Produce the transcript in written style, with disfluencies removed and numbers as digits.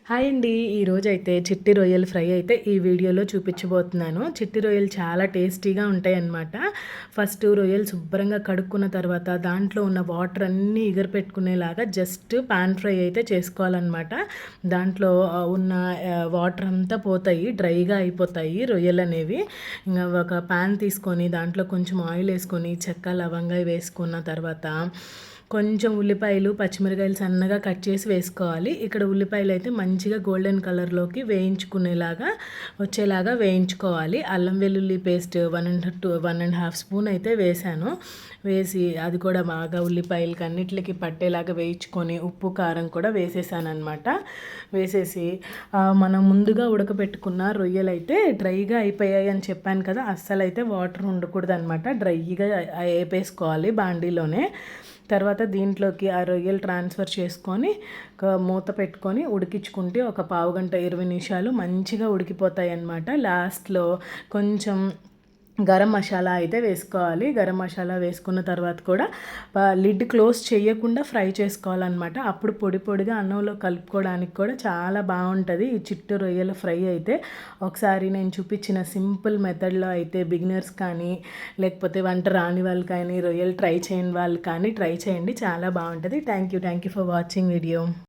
Hi అండి. ఈరోజైతే చిట్టి రొయ్యల ఫ్రై అయితే ఈ వీడియోలో చూపించబోతున్నాను. చిట్టి రొయ్యలు చాలా టేస్టీగా ఉంటాయన్నమాట. ఫస్ట్ రొయ్యలు శుభ్రంగా కడుక్కున్న తర్వాత దాంట్లో ఉన్న వాటర్ అన్నీ ఎగరపెట్టుకునేలాగా జస్ట్ పాన్ ఫ్రై అయితే చేసుకోవాలన్నమాట. దాంట్లో ఉన్న వాటర్ అంతా పోతాయి, డ్రైగా అయిపోతాయి రొయ్యలు అనేవి. ఇంకా ఒక పాన్ తీసుకొని దాంట్లో కొంచెం ఆయిల్ వేసుకొని చెక్క లవంగా వేసుకున్న తర్వాత కొంచెం ఉల్లిపాయలు పచ్చిమిరకాయలు సన్నగా కట్ చేసి వేసుకోవాలి. ఇక్కడ ఉల్లిపాయలు అయితే మంచిగా గోల్డెన్ కలర్లోకి వేయించుకునేలాగా వచ్చేలాగా వేయించుకోవాలి. అల్లం వెల్లుల్లి పేస్ట్ 1.5 స్పూన్ అయితే వేసాను. వేసి అది కూడా బాగా ఉల్లిపాయలకి అన్నిటికి పట్టేలాగా వేయించుకొని ఉప్పు కారం కూడా వేసేసాను అనమాట. వేసేసి మనం ముందుగా ఉడకబెట్టుకున్న రొయ్యలు అయితే డ్రైగా అయిపోయాయి అని చెప్పాను కదా, అస్సలు అయితే వాటర్ ఉండకూడదు అనమాట. డ్రైగా వేపేసుకోవాలి బాండీలోనే. తర్వాత దీంట్లోకి ఆ రొయ్యలు ట్రాన్స్ఫర్ చేసుకొని మూత పెట్టుకొని ఉడికించుకుంటే ఒక పావుగంట 20 నిమిషాలు మంచిగా ఉడికిపోతాయి అన్నమాట. లాస్ట్లో కొంచెం గరం మసాలా అయితే వేసుకోవాలి. గరం మసాలా వేసుకున్న తర్వాత కూడా లిడ్ క్లోజ్ చేయకుండా ఫ్రై చేసుకోవాలన్నమాట. అప్పుడు పొడి పొడిగా అన్నంలో కలుపుకోవడానికి కూడా చాలా బాగుంటుంది ఈ చిట్టు రొయ్యల ఫ్రై అయితే. ఒకసారి నేను చూపించిన సింపుల్ మెథడ్లో అయితే బిగినర్స్ కానీ లేకపోతే వంట రాని వాళ్ళు కానీ రొయ్యలు ట్రై చేయని వాళ్ళు కానీ ట్రై చేయండి, చాలా బాగుంటుంది. Thank you for watching video.